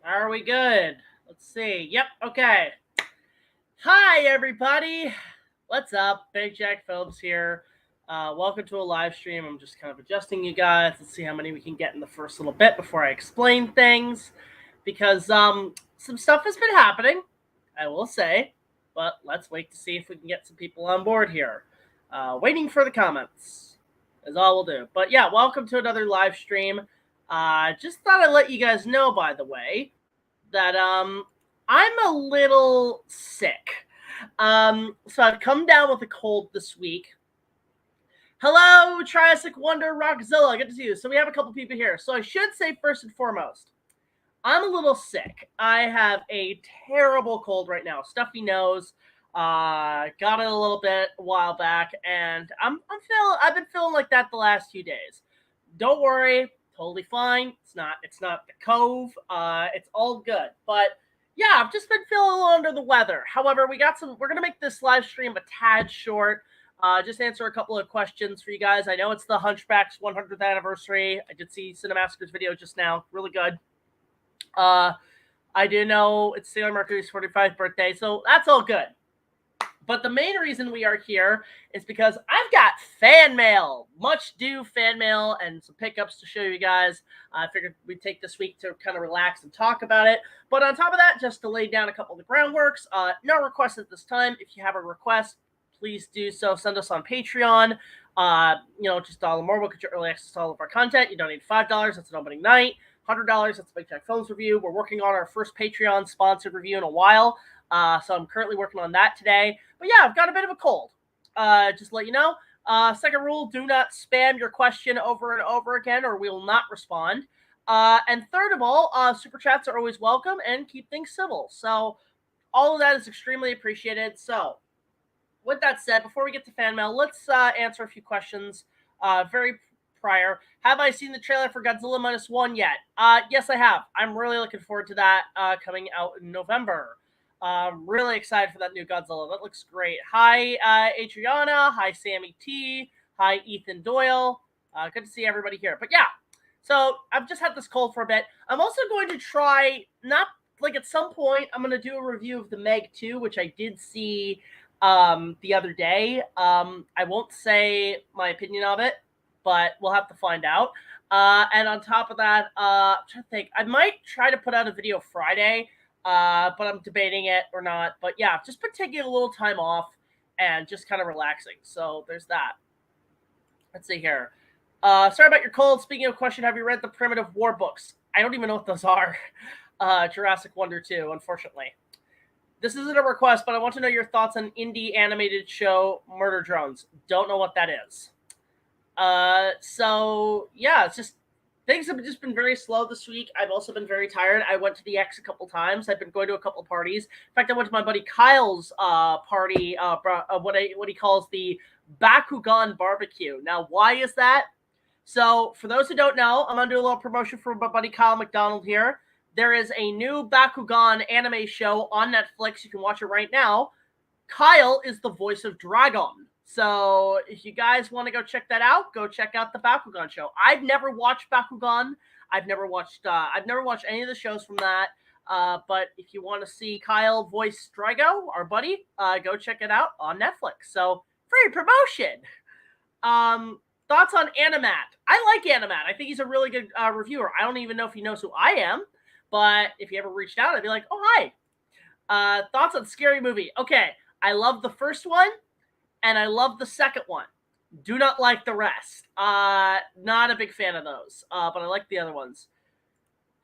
Are we good? Let's see. Yep, okay. Hi, everybody. What's up? BigJackFilms here. Welcome to a live stream. I'm just kind of adjusting you guys. Let's see how many we can get in the first little bit before I explain things. Because some stuff has been happening, I will say. But let's wait to see if we can get some people on board here. Waiting for the comments is all we'll do. But yeah, welcome to another live stream. Just thought I'd let you guys know, by the way, that I'm a little sick. So I've come down with a cold this week. Hello, Triassic Wonder Rockzilla. Good to see you. So we have a couple people here. So I should say first and foremost, I'm a little sick. I have a terrible cold right now. Stuffy nose. Got it a little bit a while back, and I've been feeling like that the last few days. Don't worry, totally fine. It's not the cove. It's all good. But yeah, I've just been feeling a little under the weather. However, we're gonna make this live stream a tad short. Just answer a couple of questions for you guys. I know it's the Hunchback's 100th anniversary. I did see Cinemassacre's video just now. Really good. I do know it's Sailor Mercury's 45th birthday, so that's all good. But the main reason we are here is because I've got fan mail, much due fan mail, and some pickups to show you guys. I figured we'd take this week to kind of relax and talk about it. But on top of that, just to lay down a couple of the groundworks, no requests at this time. If you have a request, please do so. Send us on Patreon. Just $1 more. We'll get you early access to all of our content. You donate $5. That's an opening night. $100. That's a Big Jack Films review. We're working on our first Patreon sponsored review in a while. So I'm currently working on that today. But yeah, I've got a bit of a cold. Just to let you know. Second rule, do not spam your question over and over again or we will not respond. And third of all, super chats are always welcome and keep things civil. So all of that is extremely appreciated. So with that said, before we get to fan mail, let's answer a few questions very prior. Have I seen the trailer for Godzilla -1 yet? Yes, I have. I'm really looking forward to that coming out in November. Really excited for that new Godzilla. That looks great. Hi, Adriana. Hi, Sammy T. Hi, Ethan Doyle. Good to see everybody here. But yeah, so I've just had this cold for a bit. I'm also going to try, at some point, I'm going to do a review of the Meg 2, which I did see the other day. I won't say my opinion of it, but we'll have to find out. And on top of that, I'm trying to think. I might try to put out a video Friday, but I'm debating it or not. But yeah, just been taking a little time off and just kind of relaxing. So there's that. Let's see here. Sorry about your cold. Speaking of question, have you read the Primitive War books? I don't even know what those are. Jurassic Wonder 2, unfortunately. This isn't a request, but I want to know your thoughts on indie animated show Murder Drones. Don't know what that is. So yeah, it's just things have just been very slow this week. I've also been very tired. I went to the X a couple times. I've been going to a couple parties. In fact, I went to my buddy Kyle's party, what he calls the Bakugan barbecue. Now, why is that? So, for those who don't know, I'm gonna do a little promotion for my buddy Kyle McDonald here. There is a new Bakugan anime show on Netflix. You can watch it right now. Kyle is the voice of Dragon. So if you guys want to go check that out, go check out the Bakugan show. I've never watched Bakugan. I've never watched any of the shows from that. But if you want to see Kyle voice Drago, our buddy, go check it out on Netflix. So free promotion. Thoughts on Animat? I like Animat. I think he's a really good reviewer. I don't even know if he knows who I am, but if he ever reached out, I'd be like, oh, hi. Thoughts on Scary Movie? Okay, I love the first one. And I love the second one. Do not like the rest. Not a big fan of those, but I like the other ones.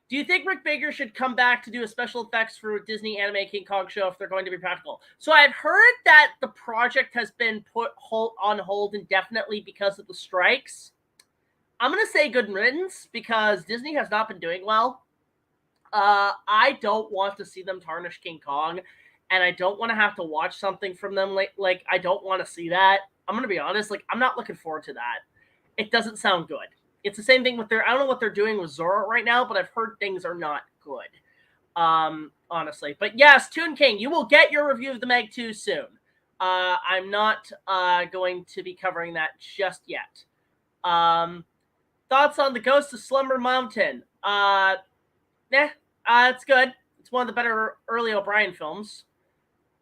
Do you think Rick Baker should come back to do a special effects for a Disney Anime King Kong show if they're going to be practical? So I've heard that the project has been put on hold indefinitely because of the strikes. I'm going to say good riddance because Disney has not been doing well. I don't want to see them tarnish King Kong. And I don't want to have to watch something from them. Like I don't want to see that. I'm going to be honest. I'm not looking forward to that. It doesn't sound good. It's the same thing with I don't know what they're doing with Zorro right now, but I've heard things are not good. Honestly. But yes, Toon King, you will get your review of the Meg 2 soon. I'm not going to be covering that just yet. Thoughts on the Ghost of Slumber Mountain? It's good. It's one of the better early O'Brien films.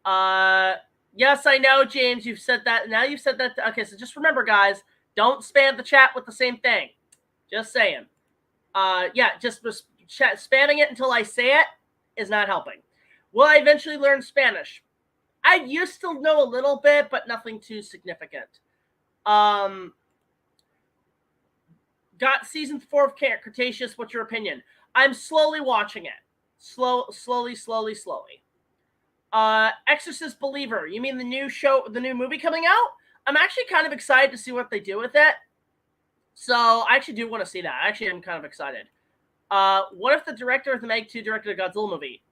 Yes, I know, James. You've said that. Now you've said that. Okay, so just remember, guys, don't spam the chat with the same thing. Just saying. Yeah, just spamming it until I say it is not helping. Will I eventually learn Spanish? I used to know a little bit, but nothing too significant. Got season 4 of Cretaceous. What's your opinion? I'm slowly watching it. Slowly. Exorcist Believer. You mean the new show, the new movie coming out? I'm actually kind of excited to see what they do with it. So I actually do want to see that. Actually, I'm kind of excited. What if the director of the Meg 2 directed a Godzilla movie?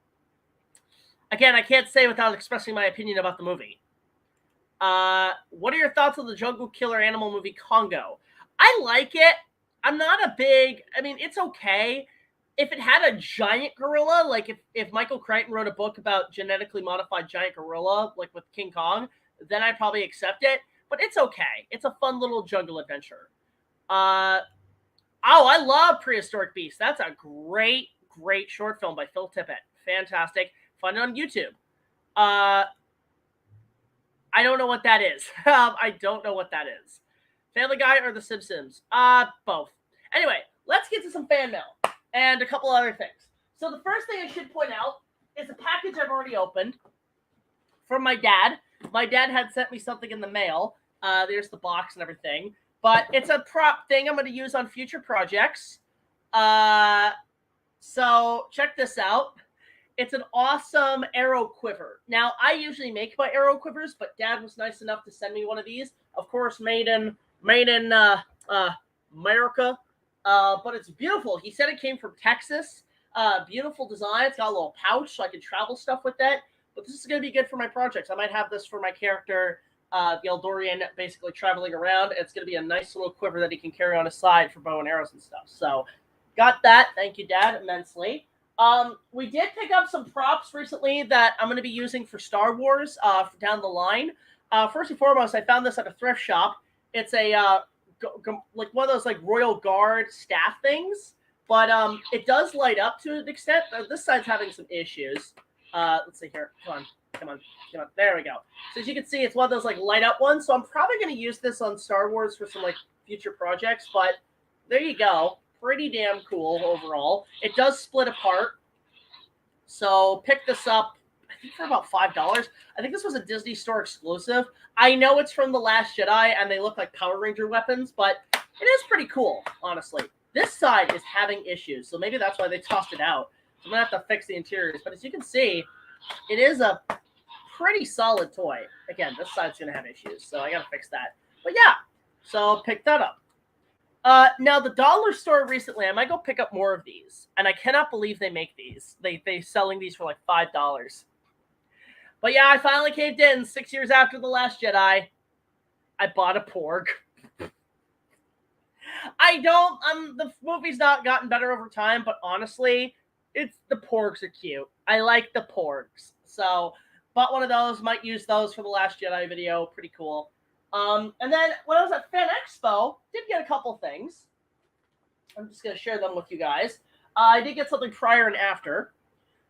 Again, I can't say without expressing my opinion about the movie. What are your thoughts on the jungle killer animal movie Congo? I like it. I'm not a big... I mean, it's okay. If it had a giant gorilla, like if Michael Crichton wrote a book about genetically modified giant gorilla, like with King Kong, then I'd probably accept it. But it's okay. It's a fun little jungle adventure. Oh, I love Prehistoric Beast. That's a great short film by Phil Tippett. Fantastic. Find it on YouTube. I don't know what that is. I don't know what that is. Family Guy or The Simpsons? Both. Anyway, let's get to some fan mail and a couple other things. So the first thing I should point out is a package I've already opened from my dad. My dad had sent me something in the mail. There's the box and everything. But it's a prop thing I'm going to use on future projects. So check this out. It's an awesome arrow quiver. Now, I usually make my arrow quivers, but Dad was nice enough to send me one of these. Of course, made in America. But it's beautiful. He said it came from Texas. Beautiful design. It's got a little pouch so I can travel stuff with that. But this is going to be good for my projects. I might have this for my character, the Eldorian, basically traveling around. It's going to be a nice little quiver that he can carry on his side for bow and arrows and stuff. So, got that. Thank you, Dad, immensely. We did pick up some props recently that I'm going to be using for Star Wars down the line. First and foremost, I found this at a thrift shop. It's a like one of those like Royal Guard staff things, but it does light up to an extent. This side's having some issues. Let's see here. Come on. There we go. So as you can see, it's one of those like light up ones. So I'm probably going to use this on Star Wars for some like future projects. But there you go. Pretty damn cool overall. It does split apart. So pick this up, I think for about $5. I think this was a Disney Store exclusive. I know it's from The Last Jedi and they look like Power Ranger weapons, but it is pretty cool, honestly. This side is having issues, so maybe that's why they tossed it out. So I'm going to have to fix the interiors. But as you can see, it is a pretty solid toy. Again, this side's going to have issues, so I got to fix that. But yeah, so pick that up. Now, the dollar store recently, I might go pick up more of these. And I cannot believe they make these. They selling these for like $5. But yeah, I finally caved in 6 years after The Last Jedi. I bought a Porg. The movie's not gotten better over time, but honestly, the Porgs are cute. I like the Porgs. So, bought one of those, might use those for the Last Jedi video. Pretty cool. And then when I was at FANEXPO, did get a couple things. I'm just going to share them with you guys. I did get something prior and after.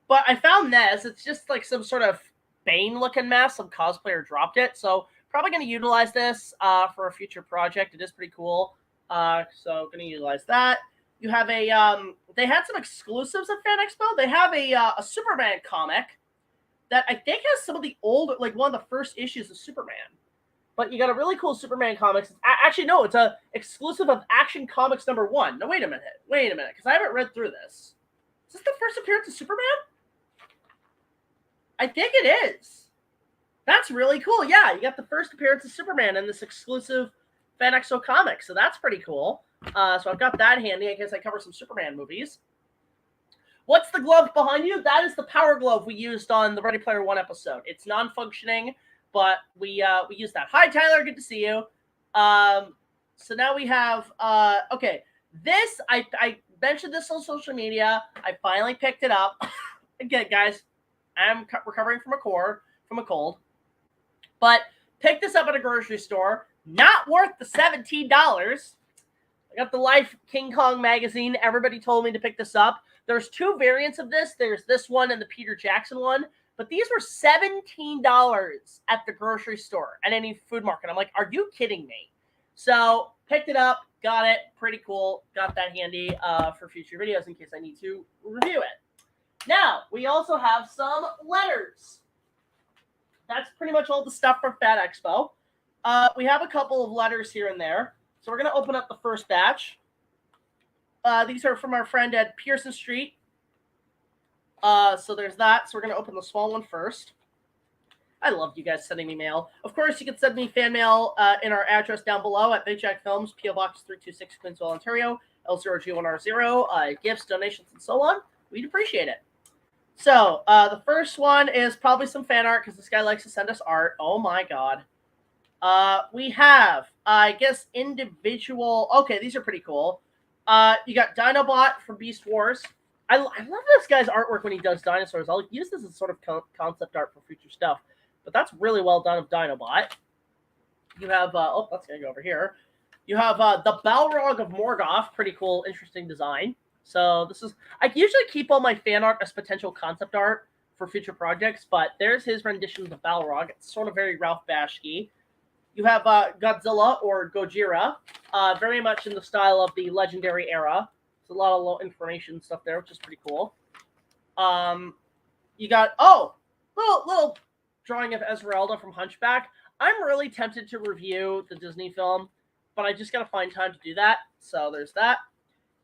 But I found this. It's just like some sort of Bane-looking mask. Some cosplayer dropped it. So probably going to utilize this for a future project. It is pretty cool. So going to utilize that. You have a... they had some exclusives at FANEXPO. They have a Superman comic that I think has some of the old... like one of the first issues of Superman. But you got a really cool Superman comics. Actually, no, it's a exclusive of Action Comics #1. No, wait a minute, because I haven't read through this. Is this the first appearance of Superman? I think it is. That's really cool. Yeah, you got the first appearance of Superman in this exclusive FANEXPO comic, so that's pretty cool. So I've got that handy in case I cover some Superman movies. What's the glove behind you? That is the power glove we used on the Ready Player One episode. It's non-functioning. But we use that. Hi, Tyler. Good to see you. So now we have, okay, this, I mentioned this on social media. I finally picked it up. Again, guys, I'm recovering from a cold. But picked this up at a grocery store. Not worth the $17. I got the Life King Kong magazine. Everybody told me to pick this up. There's 2 variants of this. There's this one and the Peter Jackson one. But these were $17 at the grocery store and any food market. I'm like, are you kidding me? So picked it up, got it, pretty cool. Got that handy for future videos in case I need to review it. Now, we also have some letters. That's pretty much all the stuff from FANEXPO. We have a couple of letters here and there. So we're going to open up the first batch. These are from our friend at Pearson Street. So there's that. So we're going to open the small one first. I love you guys sending me mail. Of course, you can send me fan mail in our address down below at BigJackFilms, P.O. Box 326, Queensville, Ontario, L0G1R0, gifts, donations, and so on. We'd appreciate it. So the first one is probably some fan art because this guy likes to send us art. Oh, my God. We have, I guess, individual. Okay, these are pretty cool. You got Dinobot from Beast Wars. I love this guy's artwork when he does dinosaurs. I'll use this as sort of concept art for future stuff. But that's really well done of Dinobot. You have, oh, that's going to go over here. You have the Balrog of Morgoth. Pretty cool, interesting design. So this is, I usually keep all my fan art as potential concept art for future projects. But there's his rendition of the Balrog. It's sort of very Ralph Bashki. You have Godzilla or Gojira. Very much in the style of the Legendary era. There's a lot of low information stuff there, which is pretty cool. You got, oh, little drawing of Esmeralda from Hunchback. I'm really tempted to review the Disney film, but I just got to find time to do that. So there's that.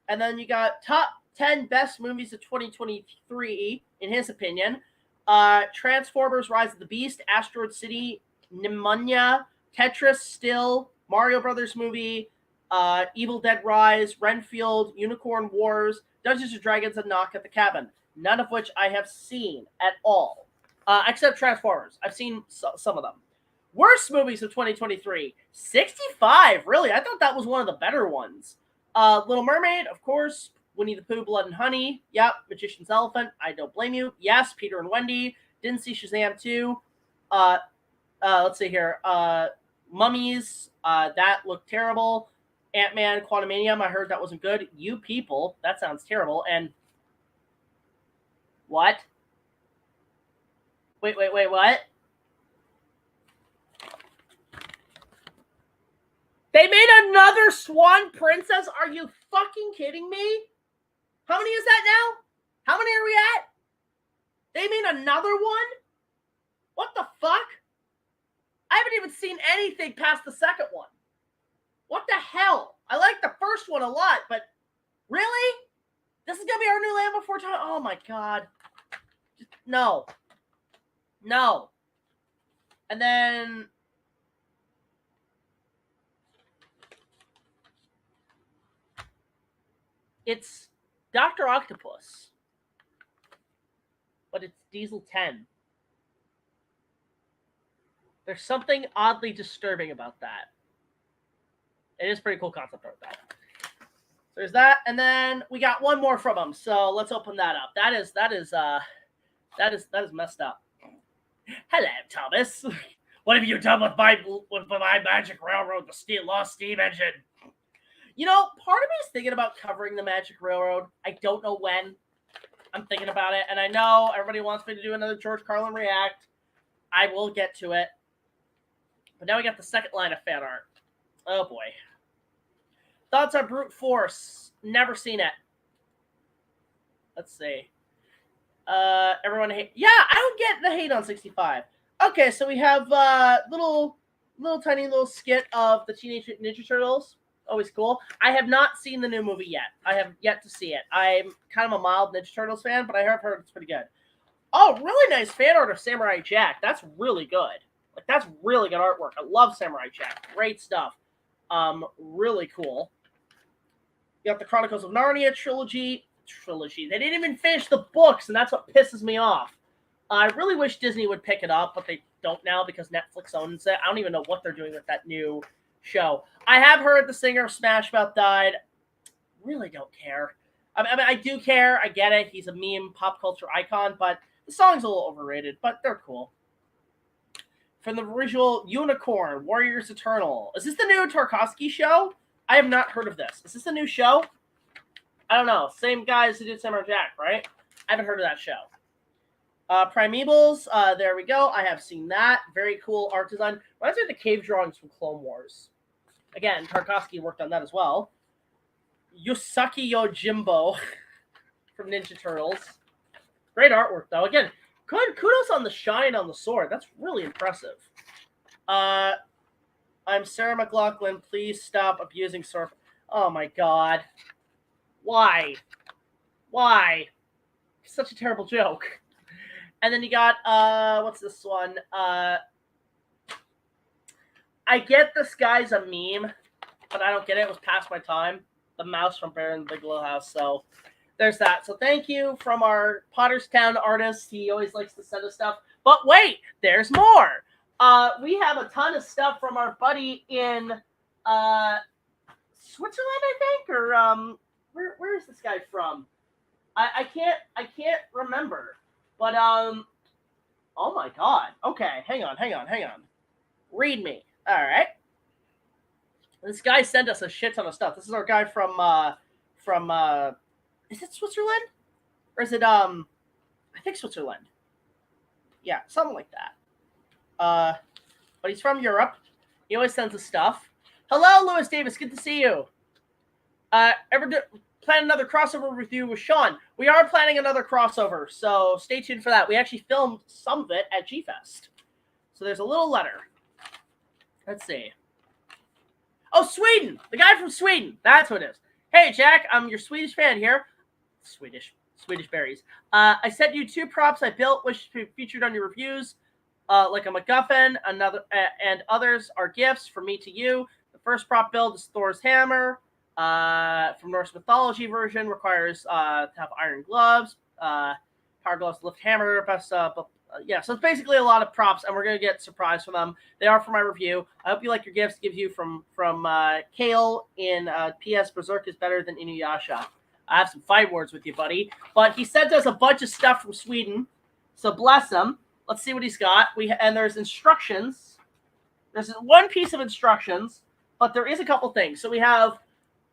And then you got top 10 best movies of 2023, in his opinion. Transformers Rise of the Beast, Asteroid City, Pneumonia, Tetris Still, Mario Brothers movie, Evil Dead Rise, Renfield, Unicorn Wars, Dungeons & Dragons, and Knock at the Cabin. None of which I have seen at all. Except Transformers. I've seen some of them. Worst movies of 2023. 65, really. I thought that was one of the better ones. Little Mermaid, of course. Winnie the Pooh, Blood and Honey. Yep. Magician's Elephant. I don't blame you. Yes. Peter and Wendy. Didn't see Shazam 2. Let's see here. Mummies. That looked terrible. Ant-Man, Quantumanium. I heard that wasn't good. You People. That sounds terrible. And what? Wait, what? They made another Swan Princess? Are you fucking kidding me? How many is that now? How many are we at? They made another one? What the fuck? I haven't even seen anything past the second one. What the hell? I like the first one a lot, but really? This is going to be our new Land Before Time? Oh my God. Just, no. No. And then it's Dr. Octopus, but it's Diesel 10. There's something oddly disturbing about that. It is pretty cool concept art, though. So there's that, and then we got one more from him. So let's open that up. That is messed up. Hello, Thomas. What have you done with my Magic Railroad, the lost steam engine? You know, part of me is thinking about covering the Magic Railroad. I don't know when. I'm thinking about it, and I know everybody wants me to do another George Carlin react. I will get to it. But now we got the second line of fan art. Oh, boy. Thoughts on Brute Force. Never seen it. Let's see. Everyone hate. Yeah, I don't get the hate on 65. Okay, so we have tiny little skit of the Teenage Ninja Turtles. Always cool. I have not seen the new movie yet. I have yet to see it. I'm kind of a mild Ninja Turtles fan, but I have heard it's pretty good. Oh, really nice fan art of Samurai Jack. That's really good. Like, that's really good artwork. I love Samurai Jack. Great stuff. Really cool. You got the Chronicles of Narnia trilogy. They didn't even finish the books, and that's what pisses me off. I really wish Disney would pick it up, but they don't now because Netflix owns it. I don't even know what they're doing with that new show. I have heard the singer of Smash Mouth died. Really don't care. I mean, I do care. I get it. He's a meme pop culture icon, but the song's a little overrated, but they're cool. From the original Unicorn, Warriors Eternal. Is this the new Tarkovsky show? I have not heard of this. Is this a new show? I don't know. Same guys who did Samurai Jack, right? I haven't heard of that show. Primeavals, there we go. I have seen that. Very cool art design. Reminds me of the cave drawings from Clone Wars. Again, Tarkovsky worked on that as well. Yusaki Yojimbo from Ninja Turtles. Great artwork, though. Again, good kudos on the shine on the sword. That's really impressive. I'm Sarah McLaughlin. Please stop abusing sword. Oh, my God. Why? Why? Such a terrible joke. And then you got, what's this one? I get this guy's a meme, but I don't get it. It was past my time. The mouse from Bear in the Big Little House. So there's that. So thank you from our Potterstown artist. He always likes to send us stuff. But wait, there's more. We have a ton of stuff from our buddy in Switzerland, I think, or where is this guy from? I can't remember. But oh my God. Okay, hang on. Read me. All right. This guy sent us a shit ton of stuff. This is our guy from is it Switzerland? Or is it I think Switzerland. Yeah, something like that. But he's from Europe. He always sends us stuff. Hello, Lewis Davis. Good to see you. Plan another crossover review with Sean. We are planning another crossover, so stay tuned for that. We actually filmed some of it at G-Fest. So there's a little letter. Let's see. Oh, Sweden! The guy from Sweden. That's what it is. Hey, Jack, I'm your Swedish fan here. Swedish berries. I sent you 2 props I built, which be featured on your reviews, like a MacGuffin, and others are gifts from me to you. The first prop build is Thor's hammer. From Norse mythology version, requires to have iron gloves, power gloves, lift hammer, yeah, so it's basically a lot of props, and we're gonna get surprised from them. They are for my review. I hope you like your gifts. Gives you from Kelle in PS. Berserk is better than Inuyasha. I have some fight words with you, buddy. But he sent us a bunch of stuff from Sweden, so bless him. Let's see what he's got. And there's instructions. There's one piece of instructions, but there is a couple things. So we have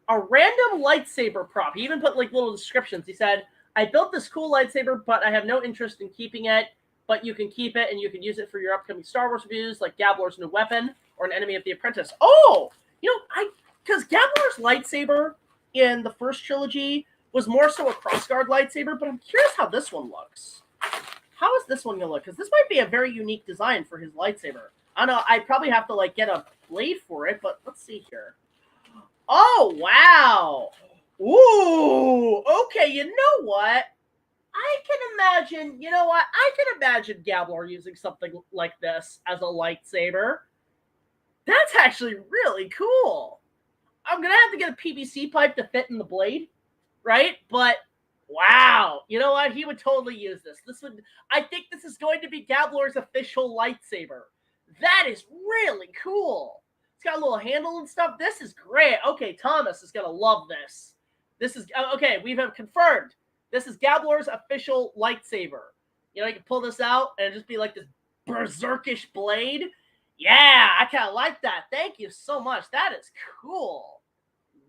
a random lightsaber prop. He even put like little descriptions. He said, I built this cool lightsaber, but I have no interest in keeping it, but you can keep it and you can use it for your upcoming Star Wars reviews, like Gabler's new weapon or an enemy of the Apprentice. Oh, because Gabler's lightsaber in the first trilogy was more so a crossguard lightsaber, but I'm curious how this one looks. How is this one going to look? Because this might be a very unique design for his lightsaber. I don't know. I probably have to like get a blade for it, but let's see here. Oh, wow. Ooh, okay, you know what? I can imagine Gabler using something like this as a lightsaber. That's actually really cool. I'm going to have to get a PVC pipe to fit in the blade, right? But, wow. You know what? He would totally use this. I think this is going to be Gabler's official lightsaber. That is really cool. It's got a little handle and stuff. This is great. Okay, Thomas is going to love this. This is, okay, we have confirmed. This is Gabler's official lightsaber. You can pull this out and it'd just be like this berserkish blade. Yeah, I kind of like that. Thank you so much. That is cool.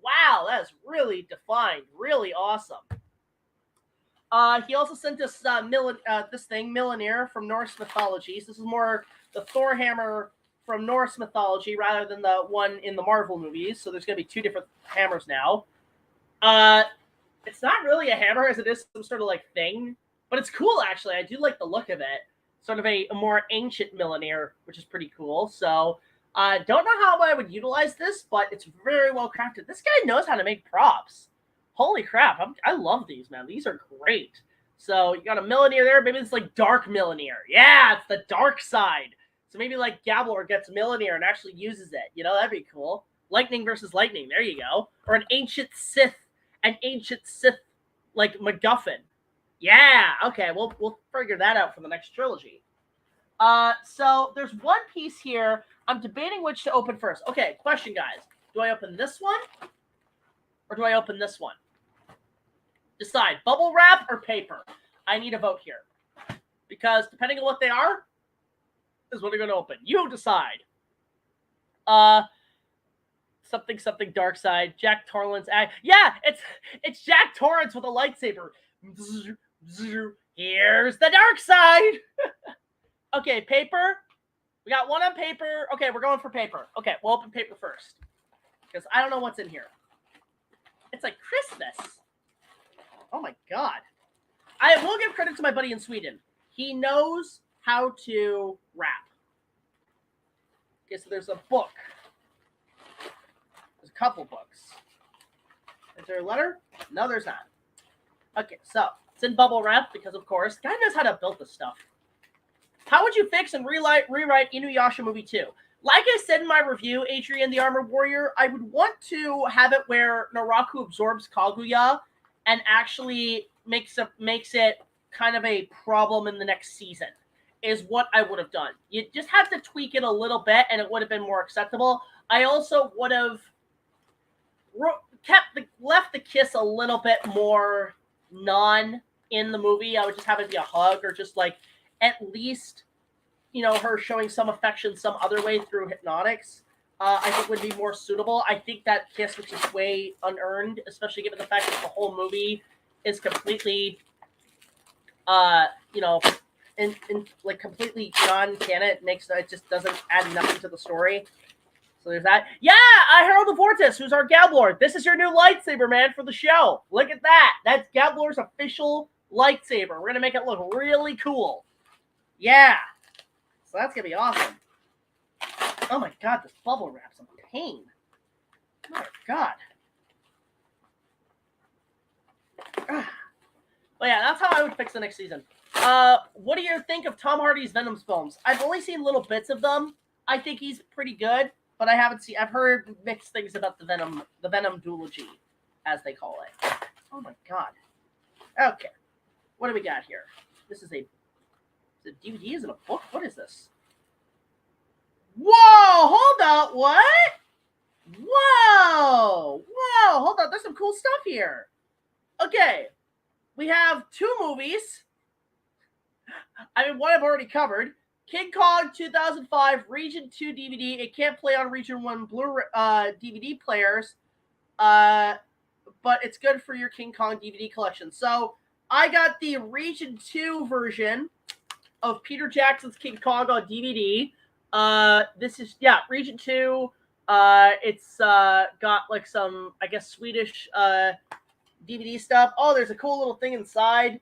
Wow, that is really defined. Really awesome. He also sent us this thing, Mjolnir from Norse mythology. So this is more the Thor hammer from Norse mythology rather than the one in the Marvel movies. So there's going to be 2 different hammers now. It's not really a hammer as it is some sort of like thing, but it's cool actually. I do like the look of it. Sort of a more ancient Mjolnir, which is pretty cool. So don't know how I would utilize this, but it's very well crafted. This guy knows how to make props. Holy crap. I love these, man. These are great. So you got a Mjolnir there. Maybe it's like dark Mjolnir. Yeah, it's the dark side. So maybe like Gabler gets Mjolnir and actually uses it. That'd be cool. Lightning versus lightning. There you go. Or an ancient Sith like MacGuffin. Yeah, okay, we'll figure that out for the next trilogy. So there's one piece here. I'm debating which to open first. Okay, question, guys. Do I open this one or do I open this one? Decide. Bubble wrap or paper? I need a vote here. Because depending on what they are, is what I'm going to open. You decide. something dark side. Jack Torrance. Yeah, it's Jack Torrance with a lightsaber. Here's the dark side. Okay, paper. We got one on paper. Okay, we're going for paper. Okay, we'll open paper first because I don't know what's in here. It's like Christmas. Oh my god. I will give credit to my buddy in Sweden. He knows how to wrap. Okay, so there's a book. There's a couple books. Is there a letter? No, there's not. Okay, so it's in bubble wrap because, of course, guy knows how to build this stuff. How would you fix and rewrite Inuyasha Movie 2? Like I said in my review, Adrian the Armored Warrior, I would want to have it where Naraku absorbs Kaguya and actually makes it kind of a problem in the next season, is what I would have done. You just have to tweak it a little bit, and it would have been more acceptable. I also would have left the kiss a little bit more in the movie. I would just have it be a hug, or just like at least, you know, her showing some affection some other way through hypnotics. I think would be more suitable. I think that kiss, which is way unearned, especially given the fact that the whole movie is completely, you know, in like completely non-canon. It just doesn't add nothing to the story. So there's that. Yeah, Harold the Vortis, who's our Gablord. This is your new lightsaber, man, for the show. Look at that. That's Gablord's official lightsaber. We're gonna make it look really cool. Yeah. So that's gonna be awesome. Oh my god, this bubble wrap's a pain. Oh my god. Well, yeah, that's how I would fix the next season. What do you think of Tom Hardy's Venom films? I've only seen little bits of them. I think he's pretty good, but I haven't seen. I've heard mixed things about the Venom duology, as they call it. Oh my god. Okay, what do we got here? This is a DVD. Is it a book? What is this? Whoa! Hold up! What? Whoa! Whoa! Hold up! There's some cool stuff here. Okay, we have two movies. I mean, one I've already covered. King Kong 2005 Region 2 DVD. It can't play on Region 1 Blu-ray DVD players, but it's good for your King Kong DVD collection. So I got the Region 2 version of Peter Jackson's King Kong on DVD. This is, yeah, Region 2. It's got like some, I guess, Swedish DVD stuff. Oh, there's a cool little thing inside.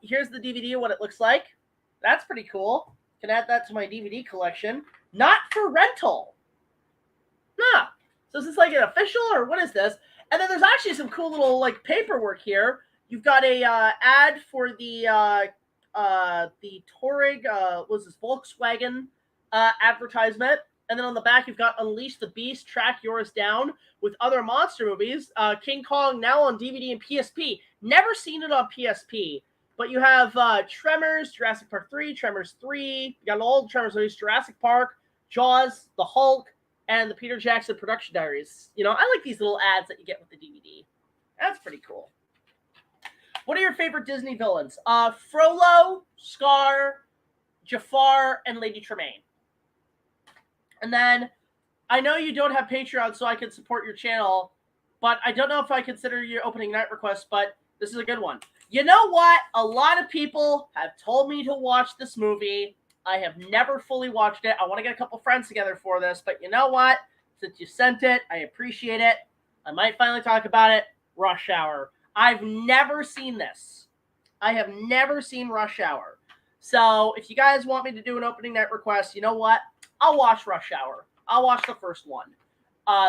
Here's the DVD, what it looks like. That's pretty cool. Can add that to my DVD collection. Not for rental. Huh. So is this like an official, or what is this? And then there's actually some cool little like paperwork here. You've got a ad for the Touareg, was this Volkswagen advertisement. And then on the back, you've got Unleash the Beast, Track Yours Down with other monster movies. King Kong now on DVD and PSP. Never seen it on PSP. But you have Tremors, Jurassic Park 3, Tremors 3. You got all the Tremors movies, Jurassic Park, Jaws, The Hulk, and the Peter Jackson Production Diaries. You know, I like these little ads that you get with the DVD. That's pretty cool. What are your favorite Disney villains? Frollo, Scar, Jafar, and Lady Tremaine. And then, I know you don't have Patreon, so I can support your channel, but I don't know if I consider your opening night request, but this is a good one. You know what? A lot of people have told me to watch this movie. I have never fully watched it. I want to get a couple friends together for this, but you know what? Since you sent it, I appreciate it. I might finally talk about it. Rush Hour. I've never seen this. I have never seen Rush Hour. So if you guys want me to do an opening night request, you know what? I'll watch Rush Hour. I'll watch the first one.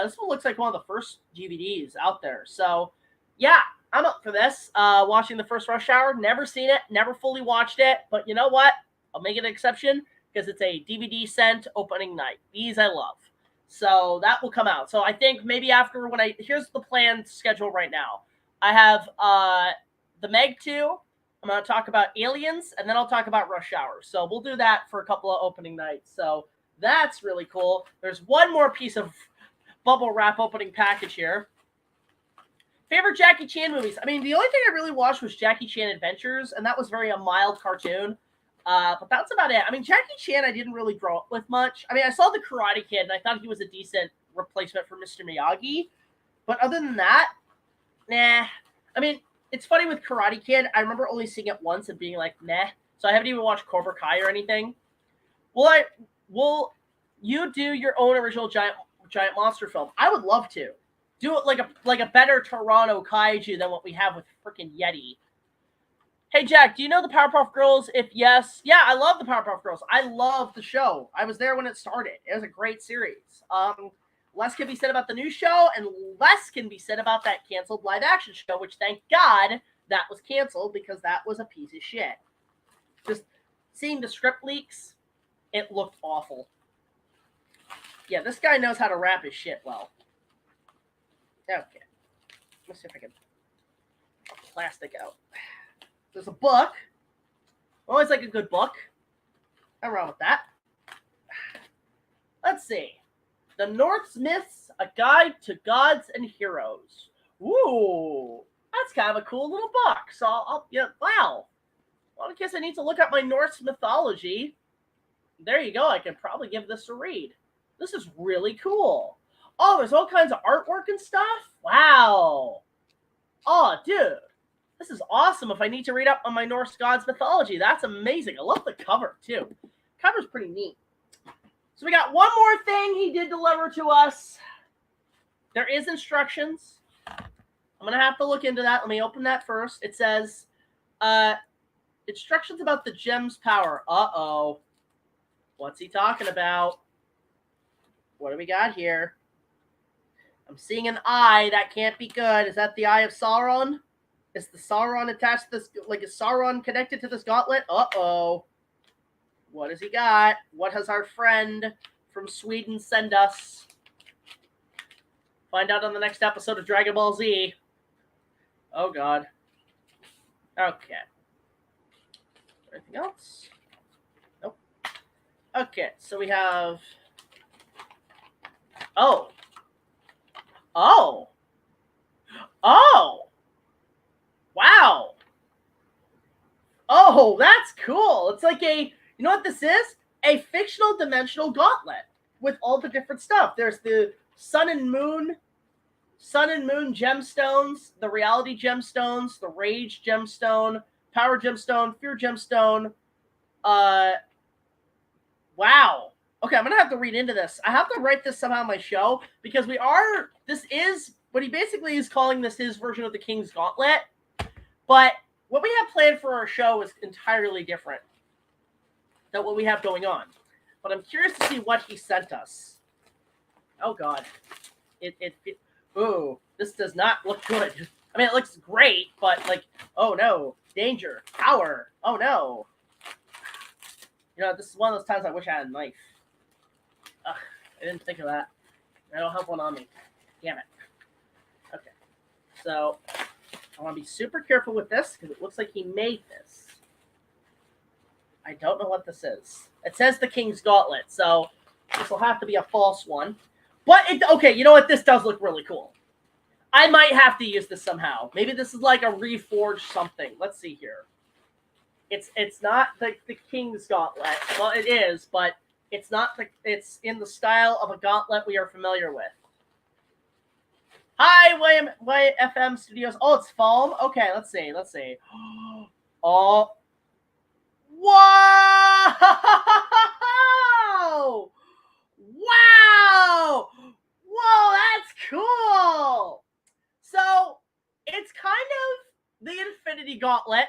This one looks like one of the first DVDs out there. So, yeah, I'm up for this. Watching the first Rush Hour. Never seen it. Never fully watched it. But you know what? I'll make an exception because it's a DVD sent opening night. These I love. So that will come out. So I think maybe after here's the planned schedule right now. I have the Meg 2. I'm going to talk about Aliens, and then I'll talk about Rush Hour. So we'll do that for a couple of opening nights. So that's really cool. There's one more piece of bubble wrap opening package here. Favorite Jackie Chan movies? I mean, the only thing I really watched was Jackie Chan Adventures, and that was a mild cartoon. But that's about it. I mean, Jackie Chan I didn't really grow up with much. I mean, I saw The Karate Kid, and I thought he was a decent replacement for Mr. Miyagi. But other than that, nah. I mean, it's funny with Karate Kid. I remember only seeing it once and being like, nah. So I haven't even watched Cobra Kai or anything. Will you do your own original giant monster film? I would love to. Do it like a better Toronto kaiju than what we have with freaking Yeti. Hey, Jack, do you know the Powerpuff Girls? If yes, yeah, I love the Powerpuff Girls. I love the show. I was there when it started. It was a great series. Less can be said about the new show, and less can be said about that canceled live-action show, which thank God that was canceled because that was a piece of shit. Just seeing the script leaks, it looked awful. Yeah, this guy knows how to wrap his shit well. Okay. Let's see if I can plastic out. There's a book. Always like a good book. Nothing wrong with that. Let's see. The Norse Myths, A Guide to Gods and Heroes. Ooh, that's kind of a cool little book. So wow. Well, I guess I need to look up my Norse mythology. There you go. I can probably give this a read. This is really cool. Oh, there's all kinds of artwork and stuff. Wow. Oh, dude. This is awesome if I need to read up on my Norse gods mythology. That's amazing. I love the cover, too. Cover's pretty neat. So we got one more thing he did deliver to us. There is instructions. I'm going to have to look into that. Let me open that first. It says, instructions about the gem's power. Uh-oh. What's he talking about? What do we got here? I'm seeing an eye. That can't be good. Is that the eye of Sauron? Is the Sauron attached to this? Like, is Sauron connected to this gauntlet? Uh-oh. What has he got? What has our friend from Sweden sent us? Find out on the next episode of Dragon Ball Z. Oh, God. Okay. Anything else? Nope. Okay, so we have... Oh. Oh. Oh. Wow. Oh, that's cool. It's like a... You know what this is? A fictional dimensional gauntlet with all the different stuff. There's the sun and moon gemstones, the reality gemstones, the rage gemstone, power gemstone, fear gemstone. Wow. Okay, I'm going to have to read into this. I have to write this somehow on my show because this is what he basically is calling this his version of the King's Gauntlet. But what we have planned for our show is entirely different than what we have going on. But I'm curious to see what he sent us. Oh, God. Ooh, this does not look good. I mean, it looks great, but like, oh, no. Danger. Power. Oh, no. You know, this is one of those times I wish I had a knife. Ugh, I didn't think of that. I don't have one on me. Damn it. Okay. So, I want to be super careful with this because it looks like he made this. I don't know what this is. It says the King's Gauntlet, so this will have to be a false one. But, okay, you know what? This does look really cool. I might have to use this somehow. Maybe this is like a reforged something. Let's see here. It's not the King's Gauntlet. Well, it is, but it's not. It's in the style of a gauntlet we are familiar with. Hi, YFM Studios. Oh, it's foam? Okay, let's see. Oh. Whoa! Wow! Whoa, that's cool! So, it's kind of the Infinity Gauntlet,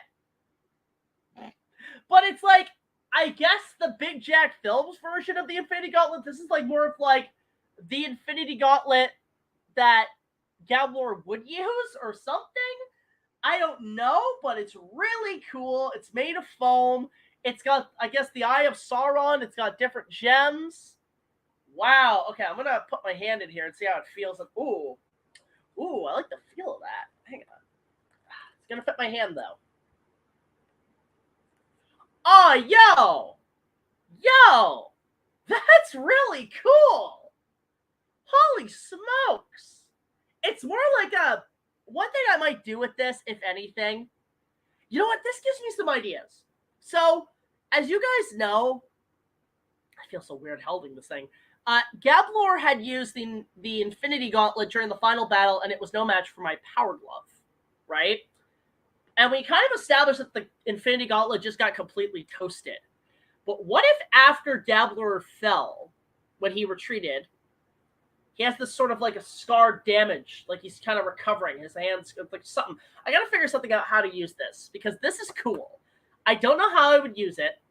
but it's like, I guess the BigJackFilms version of the Infinity Gauntlet. This is like more of like the Infinity Gauntlet that Galmor would use or something. I don't know, but it's really cool. It's made of foam. It's got, I guess, the Eye of Sauron. It's got different gems. Wow. Okay, I'm going to put my hand in here and see how it feels. Ooh. Ooh, I like the feel of that. Hang on. It's going to fit my hand, though. Oh, yo! That's really cool! Holy smokes! It's more like a... One thing I might do with this, if anything... You know what? This gives me some ideas. So, as you guys know... I feel so weird holding this thing. Gablor had used the Infinity Gauntlet during the final battle, and it was no match for my Power Glove, right? And we kind of established that the Infinity Gauntlet just got completely toasted. But what if after Gablor fell, when he retreated, he has this sort of like a scar damage, like he's kind of recovering, his hands, like something. I gotta figure something out how to use this, because this is cool. I don't know how I would use it,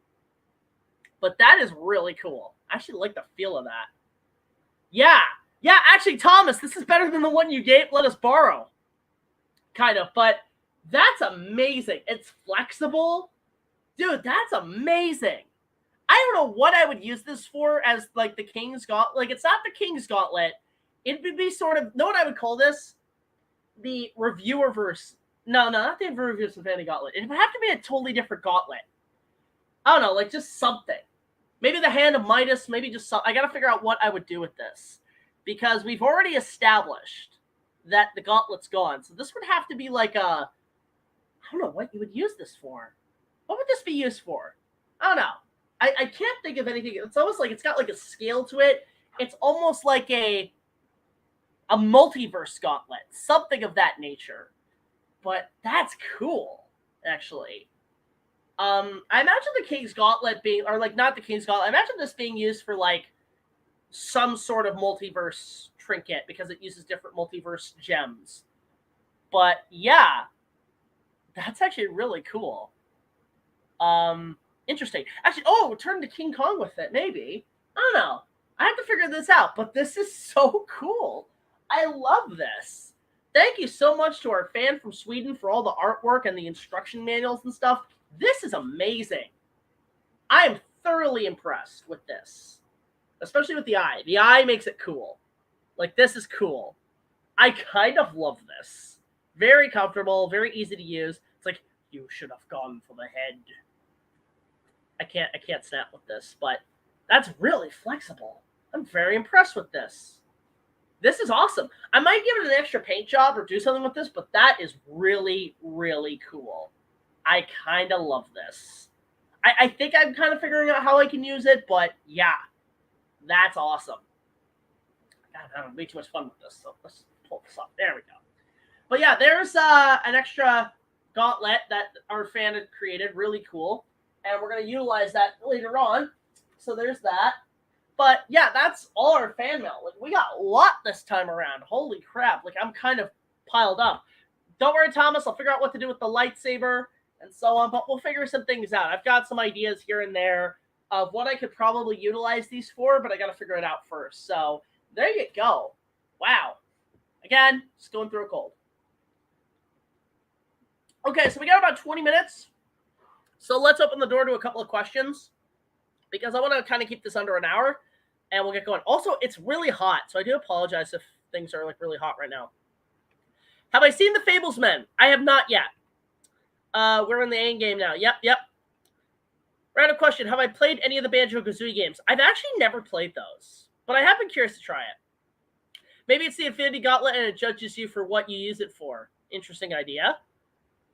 but that is really cool. I actually like the feel of that. Yeah, actually, Thomas, this is better than the one you let us borrow. Kind of, but that's amazing. It's flexible. Dude, that's amazing. I don't know what I would use this for as, like, the King's Gauntlet. Like, it's not the King's Gauntlet. It would be sort of, know what I would call this? The Reviewerverse. No, not the Reviewerverse Infinity Gauntlet. It would have to be a totally different gauntlet. I don't know, like, just something. Maybe the Hand of Midas, maybe just something. I gotta figure out what I would do with this. Because we've already established that the gauntlet's gone. So this would have to be like a, I don't know what you would use this for. What would this be used for? I don't know. I can't think of anything. It's almost like it's got like a scale to it. It's almost like a multiverse gauntlet, something of that nature. But that's cool, actually. I imagine the King's Gauntlet being, or like not the King's Gauntlet, I imagine this being used for like some sort of multiverse trinket because it uses different multiverse gems. But yeah, that's actually really cool. Interesting. Actually, turn to King Kong with it, maybe. I don't know. I have to figure this out, but this is so cool. I love this. Thank you so much to our fan from Sweden for all the artwork and the instruction manuals and stuff. This is amazing. I am thoroughly impressed with this, especially with the eye. The eye makes it cool. Like, this is cool. I kind of love this. Very comfortable, very easy to use. It's like, you should have gone for the head. I can't snap with this, but that's really flexible. I'm very impressed with this. This is awesome. I might give it an extra paint job or do something with this, but that is really, really cool. I kind of love this. I think I'm kind of figuring out how I can use it, but yeah, that's awesome. God, I'm having way too much fun with this, so let's pull this up. There we go. But yeah, there's an extra gauntlet that our fan had created. Really cool. And we're going to utilize that later on. So there's that. But yeah, that's all our fan mail. Like, we got a lot this time around. Holy crap. Like, I'm kind of piled up. Don't worry, Thomas. I'll figure out what to do with the lightsaber and so on. But we'll figure some things out. I've got some ideas here and there of what I could probably utilize these for, but I got to figure it out first. So there you go. Wow. Again, just going through a cold. Okay, so we got about 20 minutes. So let's open the door to a couple of questions, because I want to kind of keep this under an hour, and we'll get going. Also, it's really hot, so I do apologize if things are like really hot right now. Have I seen The Fablesmen? I have not yet. We're in the end game now. Yep. Random question. Have I played any of the Banjo-Kazooie games? I've actually never played those, but I have been curious to try it. Maybe it's the Infinity Gauntlet and it judges you for what you use it for. Interesting idea.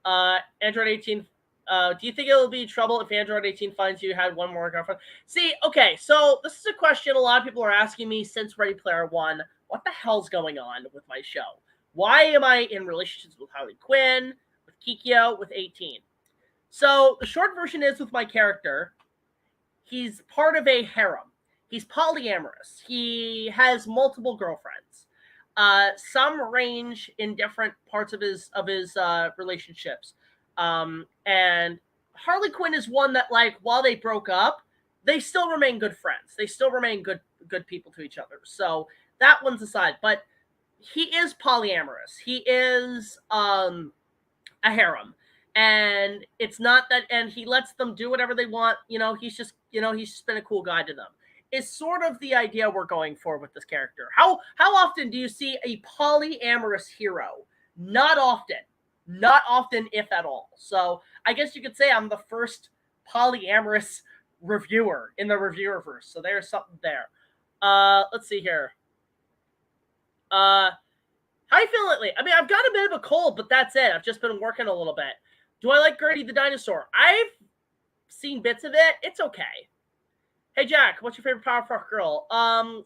Android 18... do you think it'll be trouble if Android 18 finds you had one more girlfriend? See, okay, so this is a question a lot of people are asking me since Ready Player One. What the hell's going on with my show? Why am I in relationships with Harley Quinn, with Kikyo, with 18? So the short version is, with my character, he's part of a harem. He's polyamorous. He has multiple girlfriends. Some range in different parts of his relationships. And Harley Quinn is one that, like, while they broke up, they still remain good friends. They still remain good people to each other. So that one's aside. But he is polyamorous. He is a harem. And it's not that, and he lets them do whatever they want. He's just been a cool guy to them. Is sort of the idea we're going for with this character. How often do you see a polyamorous hero? Not often. Not often, if at all. So I guess you could say I'm the first polyamorous reviewer in the reviewerverse. So there's something there. Let's see here. How you feeling lately? I mean, I've got a bit of a cold, but that's it. I've just been working a little bit. Do I like Gertie the Dinosaur? I've seen bits of it. It's okay. Hey, Jack, what's your favorite Powerpuff Girl? I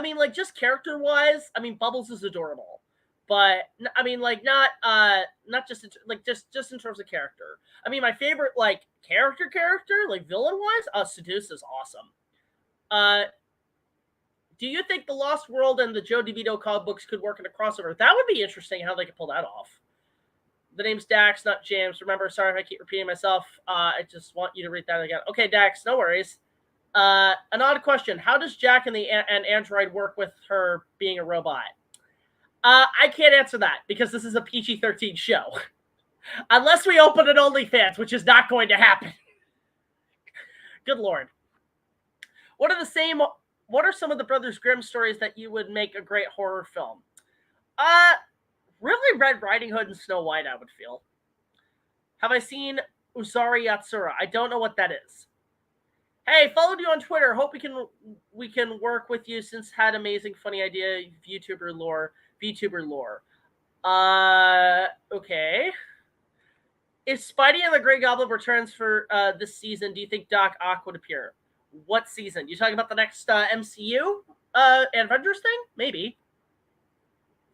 mean, like, just character-wise, I mean, Bubbles is adorable. But, I mean, like, not just, just in terms of character. I mean, my favorite, like, character, like, villain-wise, Seduce is awesome. Do you think The Lost World and the Joe DeVito comic books could work in a crossover? That would be interesting how they could pull that off. The name's Dax, not James. Remember, sorry if I keep repeating myself. I just want you to read that again. Okay, Dax, no worries. An odd question. How does Jack and an android work with her being a robot? I can't answer that because this is a PG-13 show. Unless we open an OnlyFans, which is not going to happen. Good Lord. What are some of the Brothers Grimm stories that you would make a great horror film? Really Red Riding Hood and Snow White, I would feel. Have I seen Usari Yatsura? I don't know what that is. Hey, followed you on Twitter. Hope we can work with you since had amazing funny idea VTuber lore. Okay. If Spidey and the Grey Goblin returns for this season, do you think Doc Ock would appear? What season? You talking about the next MCU Avengers thing? Maybe.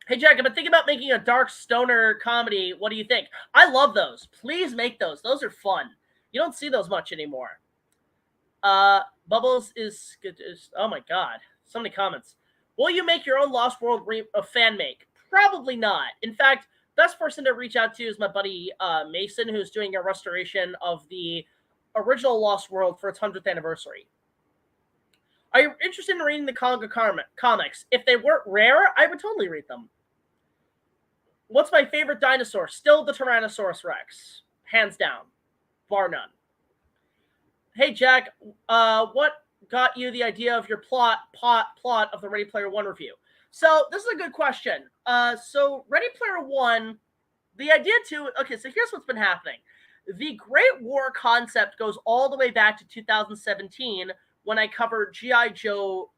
Hey, Jack, I've been thinking about making a dark stoner comedy. What do you think? I love those. Please make those. Those are fun. You don't see those much anymore. Bubbles is oh my god. So many comments. Will you make your own Lost World fan make? Probably not. In fact, best person to reach out to is my buddy Mason, who's doing a restoration of the original Lost World for its 100th anniversary. Are you interested in reading the comics? If they weren't rare, I would totally read them. What's my favorite dinosaur? Still the Tyrannosaurus Rex. Hands down. Bar none. Hey, Jack, what got you the idea of your plot of the Ready Player One review? So this is a good question. So Ready Player One, the idea too. Okay, so here's what's been happening. The Great War concept goes all the way back to 2017 when I covered G.I. Joe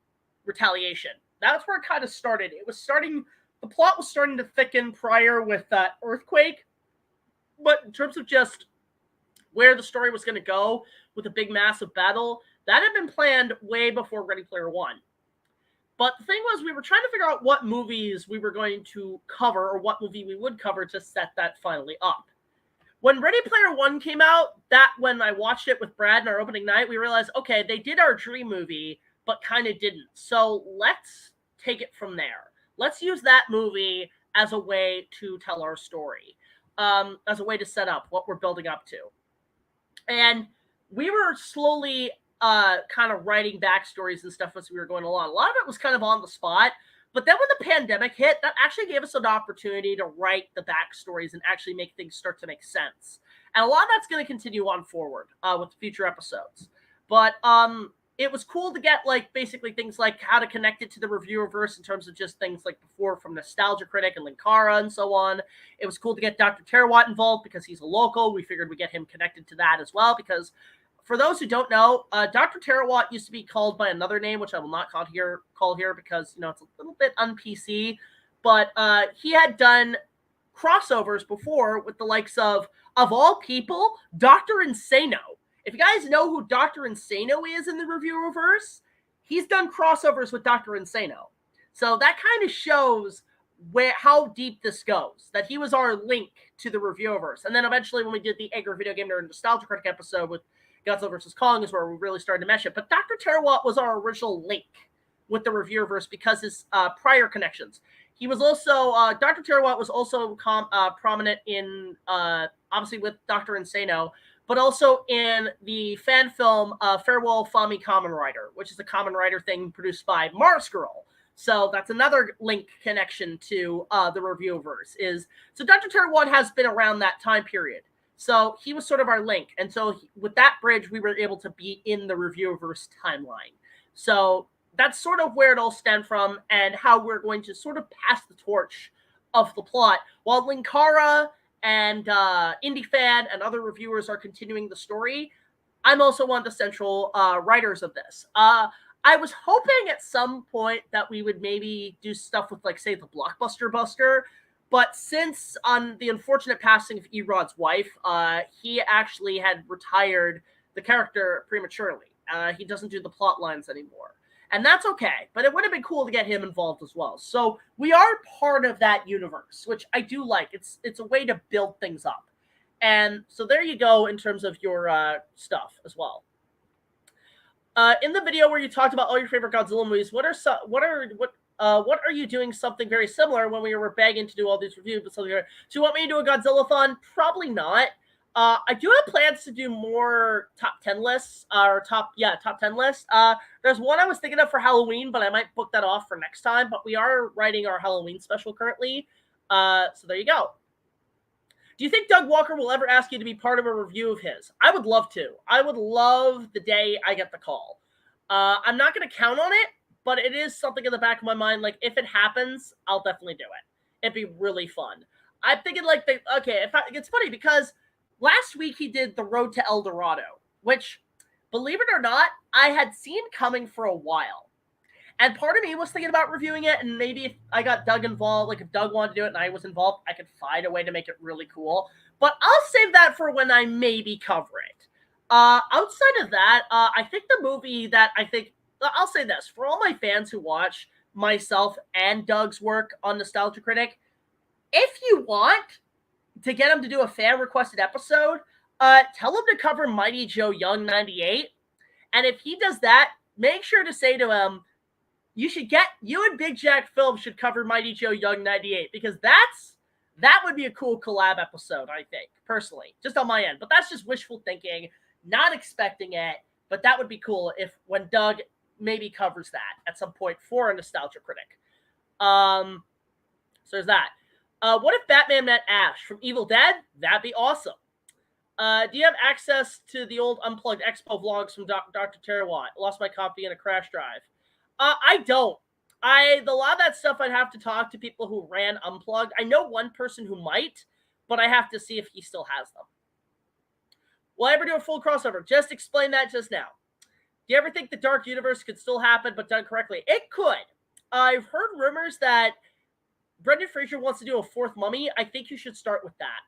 Retaliation. That's where it kind of started. The plot was starting to thicken prior with that Earthquake, but in terms of just where the story was going to go with a big massive battle, that had been planned way before Ready Player One. But the thing was, we were trying to figure out what movies we were going to cover or what movie we would cover to set that finally up. When Ready Player One came out, when I watched it with Brad in our opening night, we realized, okay, they did our dream movie, but kind of didn't. So let's take it from there. Let's use that movie as a way to tell our story, as a way to set up what we're building up to. And we were slowly kind of writing backstories and stuff as we were going along. A lot of it was kind of on the spot. But then when the pandemic hit, that actually gave us an opportunity to write the backstories and actually make things start to make sense. And a lot of that's going to continue on forward with future episodes. But it was cool to get basically things like how to connect it to the reviewerverse in terms of just things like before from Nostalgia Critic and Linkara and so on. It was cool to get Dr. Terawat involved because he's a local. We figured we'd get him connected to that as well because for those who don't know, Dr. Terawat used to be called by another name, which I will not call here because, it's a little bit un-PC. But he had done crossovers before with the likes of all people, Dr. Insano. If you guys know who Dr. Insano is in the reviewerverse, he's done crossovers with Dr. Insano. So that kind of shows how deep this goes, that he was our link to the reviewerverse. And then eventually when we did the Angry Video Game Nerd Nostalgia Critic episode with Godzilla vs. Kong is where we really started to mesh it. But Dr. Terawat was our original link with the reviewerverse because his prior connections. He was also, Dr. Terawat was also prominent in, obviously with Dr. Insano, but also in the fan film Farewell Fami Kamen Rider, which is a Kamen Rider thing produced by Mars Girl. So that's another link connection to the reviewerverse. So Dr. Terawat has been around that time period. So he was sort of our link. And so with that bridge, we were able to be in the reviewerverse timeline. So that's sort of where it all stemmed from and how we're going to sort of pass the torch of the plot. While Linkara and IndiFan and other reviewers are continuing the story, I'm also one of the central writers of this. I was hoping at some point that we would maybe do stuff with, say, the Blockbuster Buster, but since on the unfortunate passing of Erod's wife, he actually had retired the character prematurely He doesn't do the plot lines anymore. And that's okay, but it would have been cool to get him involved as well. So we are part of that universe, which I do like. It's a way to build things up. And so there you go in terms of your stuff as well. In the video where you talked about all your favorite Godzilla movies, what are you doing something very similar when we were begging to do all these reviews? But something. Do you want me to do a Godzilla-thon? Probably not. I do have plans to do more top 10 lists, or top 10 lists. There's one I was thinking of for Halloween, but I might book that off for next time. But we are writing our Halloween special currently. So there you go. Do you think Doug Walker will ever ask you to be part of a review of his? I would love to. I would love the day I get the call. I'm not going to count on it, but it is something in the back of my mind. Like, if it happens, I'll definitely do it. It'd be really fun. I'm thinking, like, it's funny because last week he did The Road to El Dorado, which, believe it or not, I had seen coming for a while. And part of me was thinking about reviewing it, and maybe if I got Doug involved, like if Doug wanted to do it and I was involved, I could find a way to make it really cool. But I'll save that for when I maybe cover it. Outside of that, I think the movie I'll say this, for all my fans who watch myself and Doug's work on Nostalgia Critic, if you want to get him to do a fan-requested episode, tell him to cover Mighty Joe Young 98. And if he does that, make sure to say to him, you and BigJackFilms should cover Mighty Joe Young 98, because that would be a cool collab episode, I think, personally, just on my end. But that's just wishful thinking, not expecting it, but that would be cool when Doug maybe covers that at some point for a Nostalgia Critic. So there's that. What if Batman met Ash from Evil Dead? That'd be awesome. Do you have access to the old Unplugged Expo vlogs from Dr. Terrawat? I lost my copy in a crash drive. I don't. A lot of that stuff I'd have to talk to people who ran Unplugged. I know one person who might, but I have to see if he still has them. Will I ever do a full crossover? Just explain that just now. Do you ever think the Dark Universe could still happen, but done correctly? It could. I've heard rumors that Brendan Fraser wants to do a fourth Mummy. I think you should start with that.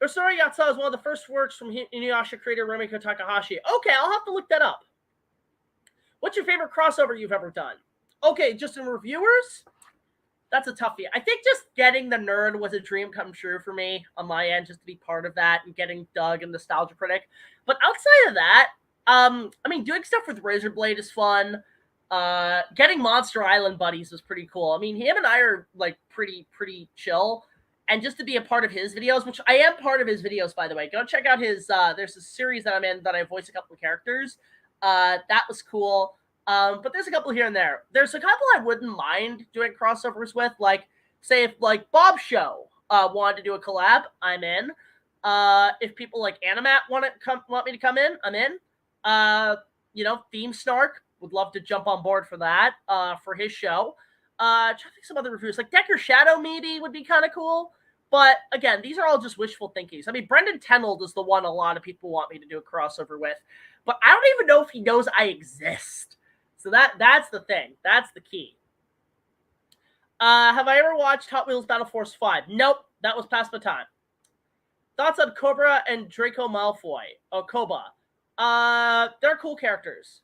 Usori Yatsuda is one of the first works from Inuyasha creator Rumiko Takahashi. Okay, I'll have to look that up. What's your favorite crossover you've ever done? Okay, just in reviewers? That's a toughie. I think just getting the nerd was a dream come true for me on my end, just to be part of that and getting Doug and Nostalgia Critic. But outside of that, doing stuff with RaisorBlade is fun. Getting Monster Island buddies was pretty cool. I mean, him and I are like pretty chill. And just to be a part of his videos, which I am part of his videos, by the way. Go check out his, there's a series that I'm in that I voice a couple of characters. That was cool. But there's a couple here and there. There's a couple I wouldn't mind doing crossovers with, like, say if like Bob's Show wanted to do a collab, I'm in. If people like Animat want me to come in, I'm in. Theme Snark would love to jump on board for that, for his show. Trying to think some other reviews, like Decker Shadow maybe would be kind of cool. But again, these are all just wishful thinkings. I mean, Brendan Tenold is the one a lot of people want me to do a crossover with, but I don't even know if he knows I exist. So that's the thing. That's the key. Have I ever watched Hot Wheels Battle Force 5? Nope, that was past my time. Thoughts on Cobra and Draco Malfoy? Oh, Koba. They're cool characters.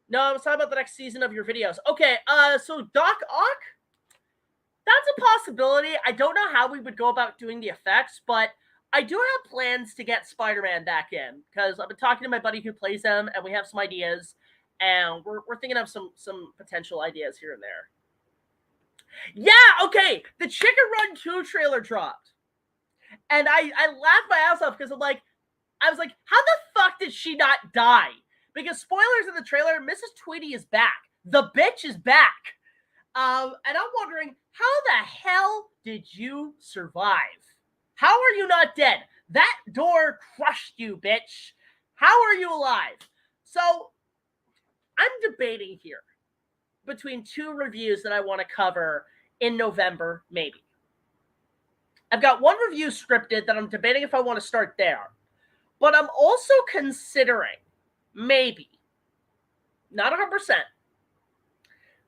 No, I was talking about the next season of your videos. Okay, so Doc Ock? That's a possibility. I don't know how we would go about doing the effects, but I do have plans to get Spider-Man back in, because I've been talking to my buddy who plays him, and we have some ideas, and we're thinking of some potential ideas here and there. Yeah, okay, the Chicken Run 2 trailer dropped, and I laughed my ass off, because I was like, how the fuck did she not die? Because spoilers in the trailer, Mrs. Tweety is back. The bitch is back. And I'm wondering, how the hell did you survive? How are you not dead? That door crushed you, bitch. How are you alive? So, I'm debating here between two reviews that I want to cover in November, maybe. I've got one review scripted that I'm debating if I want to start there. But I'm also considering, maybe, not 100%,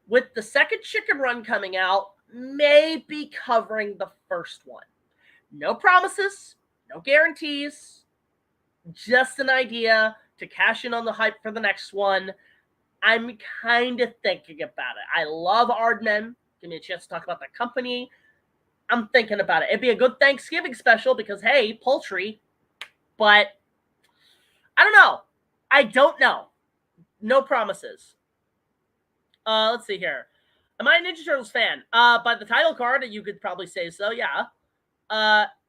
with the second Chicken Run coming out, maybe covering the first one. No promises, no guarantees, Just an idea to cash in on the hype for the next one. I'm kind of thinking about it. I love Aardman. Give me a chance to talk about that company. I'm thinking about it. It'd be a good Thanksgiving special because, hey, poultry. But I don't know. I don't know. No promises. Let's see here. Am I a Ninja Turtles fan? By the title card, you could probably say so, yeah.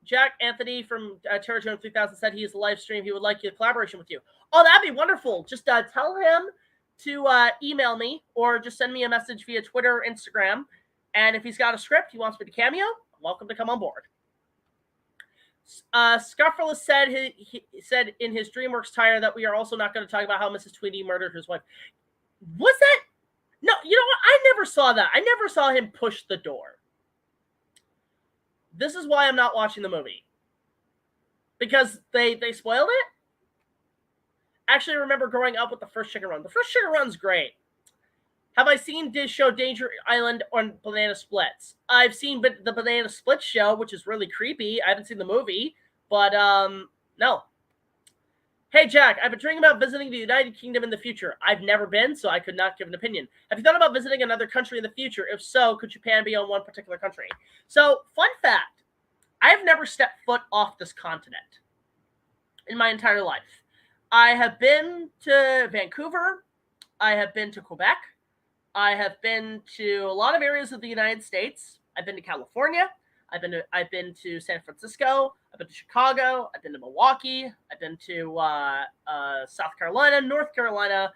Jack Anthony from Terrajone 3000 said he is a live stream. He would like a collaboration with you. Oh, that'd be wonderful. Just tell him to email me or just send me a message via Twitter or Instagram. And if he's got a script, he wants me to cameo, welcome to come on board. Scuffless said he said in his DreamWorks tire that we are also not going to talk about how Mrs. Tweedy murdered his wife. Was that? No, you know what? I never saw that. I never saw him push the door. This is why I'm not watching the movie. Because they spoiled it? Actually, I remember growing up with the first Chicken Run. The first Chicken Run's great. Have I seen Diz show Danger Island on Banana Splits? I've seen the Banana Splits show, which is really creepy. I haven't seen the movie, but no. Hey, Jack, I've been dreaming about visiting the United Kingdom in the future. I've never been, so I could not give an opinion. Have you thought about visiting another country in the future? If so, could Japan be on one particular country? So, fun fact, I've never stepped foot off this continent in my entire life. I have been to Vancouver. I have been to Quebec. I have been to a lot of areas of the United States. I've been to California. I've been to San Francisco. I've been to Chicago. I've been to Milwaukee. I've been to South Carolina, North Carolina,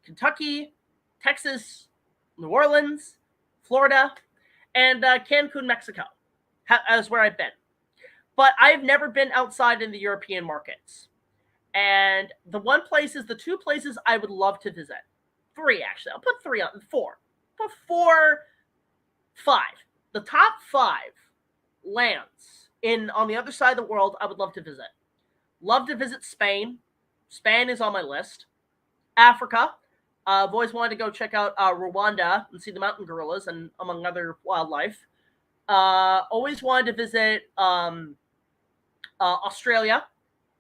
Kentucky, Texas, New Orleans, Florida, and Cancun, Mexico. That's where I've been. But I've never been outside in the European markets. And the two places I would love to visit. 3, actually. I'll put 3 on 4. Put 4, 5. The top 5 lands on the other side of the world I would love to visit. Love to visit Spain. Spain is on my list. Africa. I've always wanted to go check out Rwanda and see the mountain gorillas and among other wildlife. Always wanted to visit Australia.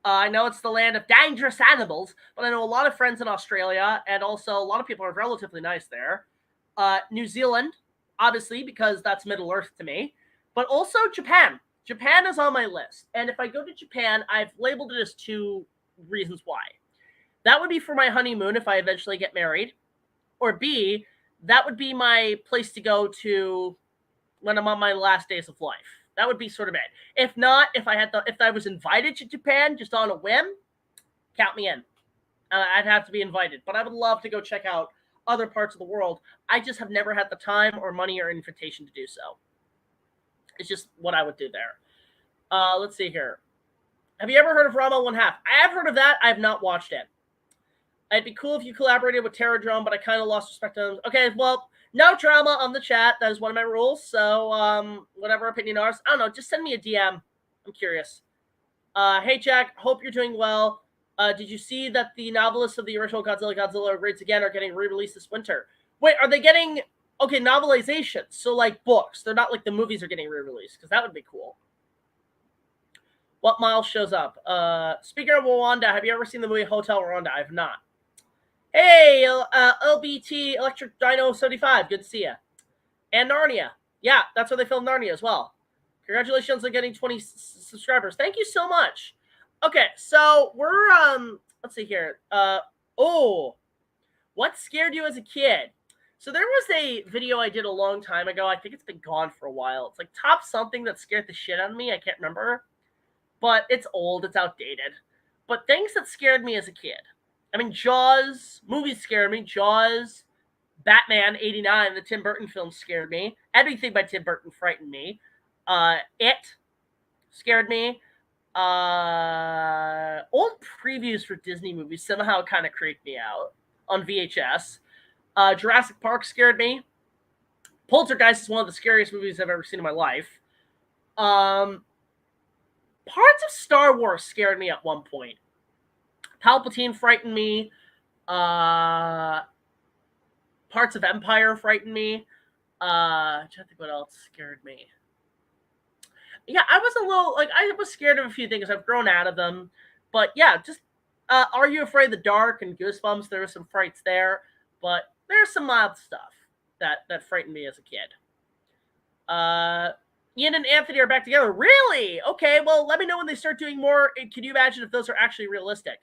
I know it's the land of dangerous animals, but I know a lot of friends in Australia, and also a lot of people are relatively nice there. New Zealand, obviously, because that's Middle Earth to me, but also Japan. Japan is on my list, and if I go to Japan, I've labeled it as 2 reasons why. That would be for my honeymoon if I eventually get married, or B, that would be my place to go to when I'm on my last days of life. That would be sort of it. If not, if I was invited to Japan just on a whim, count me in. I'd have to be invited, but I would love to go check out other parts of the world. I just have never had the time or money or invitation to do so. It's just what I would do there. Let's see here. Have you ever heard of Rama One Half? I have heard of that. I have not watched it. It'd be cool if you collaborated with Terradrome, but I kind of lost respect to them. Okay, well, no drama on the chat. That is one of my rules. So, whatever opinion ours. I don't know. Just send me a DM. I'm curious. Hey, Jack. Hope you're doing well. Did you see that the novelists of the original Godzilla Raids Again are getting re-released this winter? Wait, are they getting... Okay, novelizations. So, like, books. They're not like the movies are getting re-released, because that would be cool. What Miles shows up? Speaking of Rwanda, have you ever seen the movie Hotel Rwanda? I have not. Hey, LBT Electric Dino 75. Good to see you. And Narnia. Yeah, that's where they filmed Narnia as well. Congratulations on getting 20 subscribers. Thank you so much. Okay, so we're, let's see here. What scared you as a kid? So there was a video I did a long time ago. I think it's been gone for a while. It's like top something that scared the shit out of me. I can't remember. But it's old. It's outdated. But things that scared me as a kid. I mean, Jaws, movies scared me. Jaws, Batman 89, the Tim Burton film scared me. Everything by Tim Burton frightened me. It scared me. Old previews for Disney movies somehow kind of creeped me out on VHS. Jurassic Park scared me. Poltergeist is one of the scariest movies I've ever seen in my life. Parts of Star Wars scared me at one point. Palpatine frightened me. Parts of Empire frightened me. I'm trying to think what else scared me. Yeah, I was a little, like, I was scared of a few things. I've grown out of them. But yeah, just, Are You Afraid of the Dark and Goosebumps, there were some frights there. But there's some mild stuff that frightened me as a kid. Ian and Anthony are back together. Really? Okay, well, let me know when they start doing more. Can you imagine if those are actually realistic?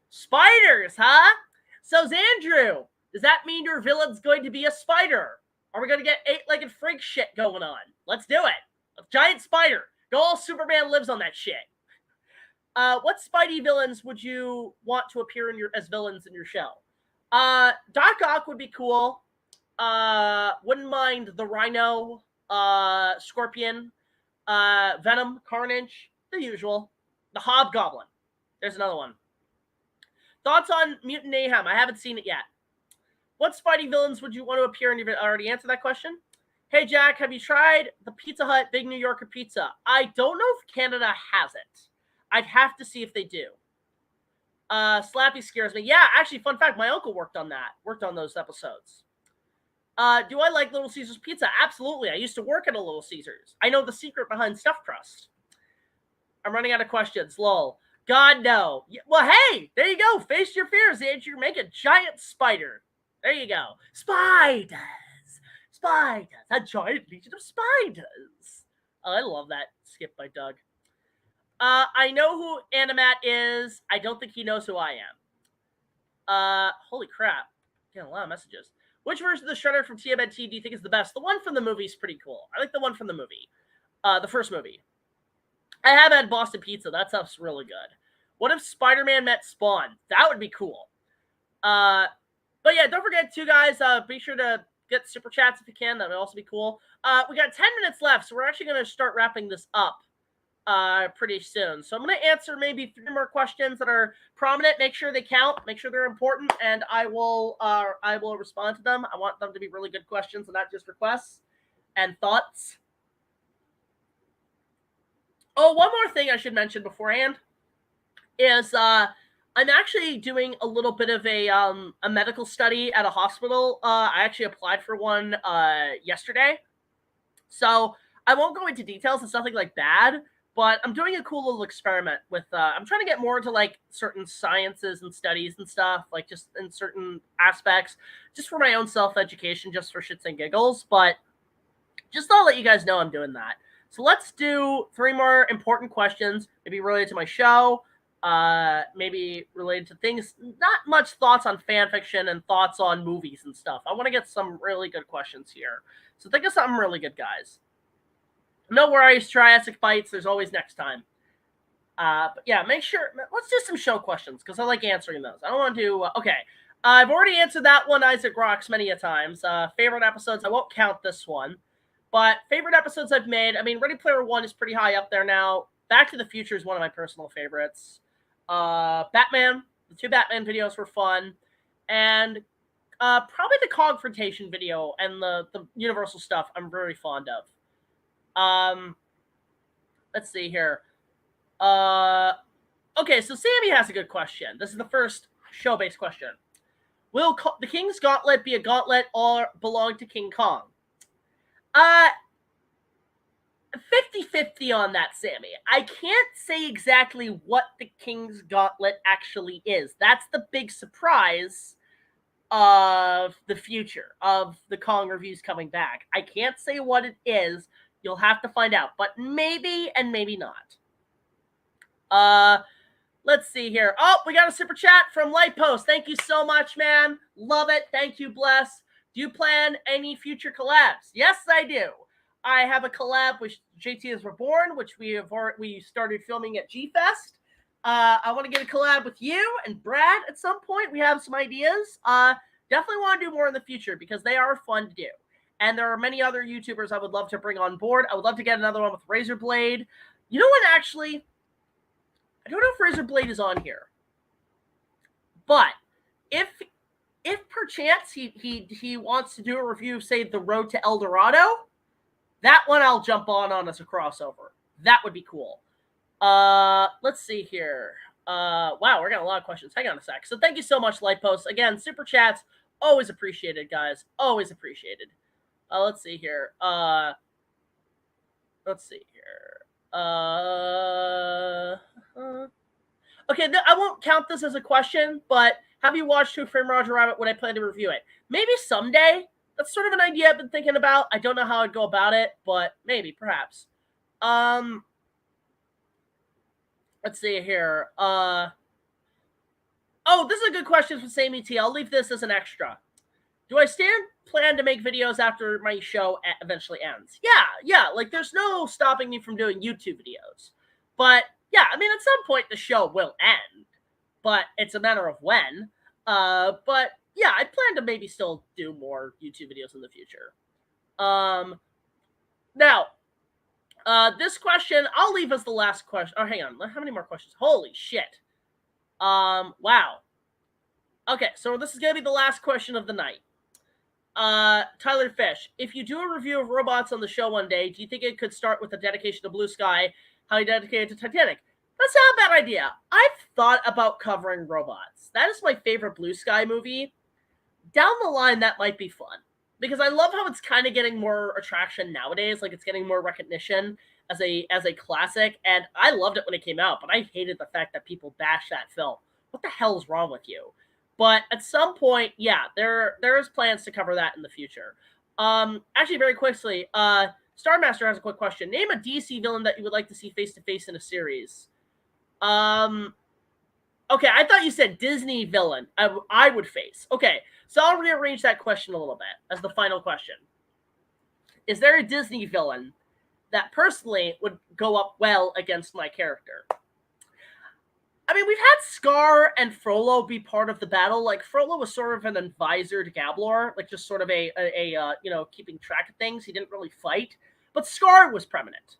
Spiders, huh? So, Andrew, does that mean your villain's going to be a spider? Are we going to get eight-legged freak shit going on? Let's do it. A giant spider. Go all Superman lives on that shit. What Spidey villains would you want to appear as villains in your show? Doc Ock would be cool. Wouldn't mind the Rhino, Scorpion, Venom, Carnage, the usual. The Hobgoblin. There's another one. Thoughts on Mutant Mayhem? I haven't seen it yet. What Spidey villains would you want to appear in? I already answered that question. Hey, Jack, have you tried the Pizza Hut Big New Yorker pizza? I don't know if Canada has it. I'd have to see if they do. Slappy scares me. Yeah, actually, fun fact, my uncle worked on those episodes. Do I like Little Caesars pizza? Absolutely. I used to work at a Little Caesars. I know the secret behind stuffed crust. I'm running out of questions. Lol. God, no. Well, hey, there you go. Face your fears, Andrew. Make a giant spider. There you go. Spiders. Spiders. A giant legion of spiders. Oh, I love that skip by Doug. I know who Animat is. I don't think he knows who I am. Holy crap. Getting a lot of messages. Which version of the Shredder from TMNT do you think is the best? The one from the movie is pretty cool. I like the one from the movie. The first movie. I have had Boston Pizza. That stuff's really good. What if Spider-Man met Spawn? That would be cool. But yeah, don't forget, too, guys, be sure to get super chats if you can. That would also be cool. We got 10 minutes left, so we're actually going to start wrapping this up pretty soon. So I'm going to answer maybe 3 more questions that are prominent. Make sure they count. Make sure they're important, and I will respond to them. I want them to be really good questions and not just requests and thoughts. Oh, one more thing I should mention beforehand is I'm actually doing a little bit of a medical study at a hospital. I actually applied for one yesterday. So I won't go into details. It's nothing like bad, but I'm doing a cool little experiment with, I'm trying to get more into like certain sciences and studies and stuff, like just in certain aspects, just for my own self-education, just for shits and giggles. But just thought I'll let you guys know I'm doing that. So let's do 3 more important questions, maybe related to my show, maybe related to things, not much thoughts on fan fiction and thoughts on movies and stuff. I want to get some really good questions here. So think of something really good, guys. No worries, Triassic Bites. There's always next time. But yeah, make sure, let's do some show questions because I like answering those. I don't want to do, okay. I've already answered that one, Isaac Rocks, many a times. Favorite episodes, I won't count this one. But favorite episodes I've made, I mean, Ready Player One is pretty high up there now. Back to the Future is one of my personal favorites. Batman, the 2 Batman videos were fun. And probably the Confrontation video and the Universal stuff I'm very fond of. Let's see here. Okay, so Sammy has a good question. This is the first show-based question. Will the King's Gauntlet be a gauntlet or belong to King Kong? 50-50 on that, Sammy. I can't say exactly what the King's Gauntlet actually is. That's the big surprise of the future, of the Kong reviews coming back. I can't say what it is. You'll have to find out, but maybe and maybe not. Let's see here. Oh, we got a super chat from Lightpost. Thank you so much, man. Love it. Thank you, Bless. Do you plan any future collabs? Yes, I do. I have a collab with JT is Reborn, which we started filming at G-Fest. I want to get a collab with you and Brad at some point. We have some ideas. Definitely want to do more in the future because they are fun to do. And there are many other YouTubers I would love to bring on board. I would love to get another one with RaisorBlade. You know what, actually? I don't know if RaisorBlade is on here. But if perchance he wants to do a review of, say, The Road to El Dorado, that one I'll jump on as a crossover. That would be cool. Let's see here. Wow, we're getting a lot of questions. Hang on a sec. So thank you so much, Lightpost. Again, super chats, always appreciated, guys. Always appreciated. Let's see here. Okay, I won't count this as a question, but have you watched Who Framed Roger Rabbit when I plan to review it? Maybe someday. That's sort of an idea I've been thinking about. I don't know how I'd go about it, but maybe, perhaps. Let's see here. Oh, this is a good question from Sammy T. I'll leave this as an extra. Do I plan to make videos after my show eventually ends? Yeah. Like, there's no stopping me from doing YouTube videos. But, yeah, I mean, at some point the show will end. But it's a matter of when. But, yeah, I plan to maybe still do more YouTube videos in the future. Now, this question, I'll leave as the last question. Oh, hang on. How many more questions? Holy shit. Wow. Okay, so this is going to be the last question of the night. Tyler Fish, if you do a review of robots on the show one day, do you think it could start with a dedication to Blue Sky, how you dedicated to Titanic? That's not a bad idea. I've thought about covering robots. That is my favorite Blue Sky movie. Down the line, that might be fun. Because I love how it's kind of getting more attraction nowadays. Like, it's getting more recognition as a classic. And I loved it when it came out, but I hated the fact that people bashed that film. What the hell is wrong with you? But at some point, yeah, there is plans to cover that in the future. Actually, very quickly, Starmaster has a quick question. Name a DC villain that you would like to see face-to-face in a series. Okay, I thought you said Disney villain I would face. Okay, so I'll rearrange that question a little bit as the final question. Is there a Disney villain that personally would go up well against my character? I mean, we've had Scar and Frollo be part of the battle. Like, Frollo was sort of an advisor to Gablor, like just sort of a keeping track of things. He didn't really fight, but Scar was prominent.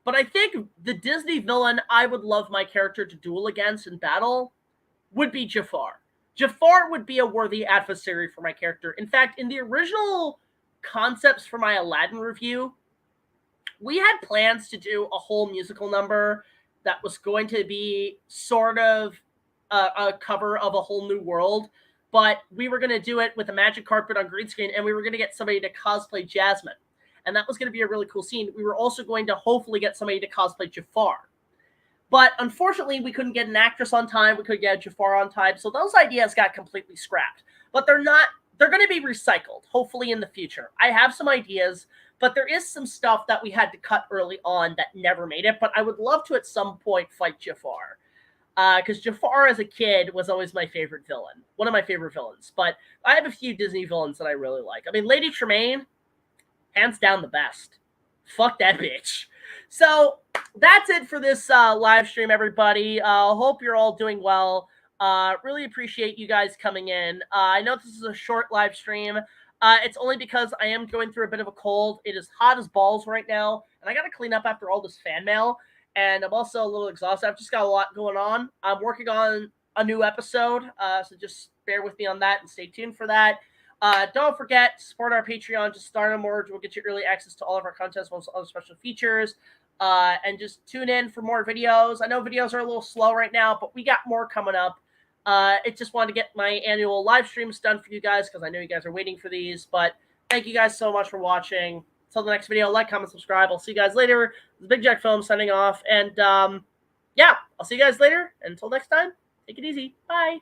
But I think the Disney villain I would love my character to duel against in battle would be Jafar. Jafar would be a worthy adversary for my character. In fact, in the original concepts for my Aladdin review, we had plans to do a whole musical number that was going to be sort of a cover of A Whole New World, but we were going to do it with a magic carpet on green screen, and we were going to get somebody to cosplay Jasmine. And that was going to be a really cool scene. We were also going to hopefully get somebody to cosplay Jafar. But unfortunately, we couldn't get an actress on time. We couldn't get Jafar on time. So those ideas got completely scrapped. But they're going to be recycled, hopefully in the future. I have some ideas, but there is some stuff that we had to cut early on that never made it. But I would love to at some point fight Jafar. Because Jafar as a kid was always my favorite villain. One of my favorite villains. But I have a few Disney villains that I really like. I mean, Lady Tremaine, hands down the best. Fuck that bitch. So that's it for this live stream, everybody. Hope you're all doing well. Really appreciate you guys coming in. I know this is a short live stream. It's only because I am going through a bit of a cold. It is hot as balls right now, and I got to clean up after all this fan mail, and I'm also a little exhausted. I've just got a lot going on. I'm working on a new episode, so just bear with me on that and stay tuned for that. Don't forget to support our Patreon. Just start on Merge. We'll get you early access to all of our content, plus other special features. And just tune in for more videos. I know videos are a little slow right now, but we got more coming up. I just wanted to get my annual live streams done for you guys because I know you guys are waiting for these. But thank you guys so much for watching. Until the next video, like, comment, subscribe. I'll see you guys later. This is BigJackFilms signing off. And yeah, I'll see you guys later. Until next time, take it easy. Bye.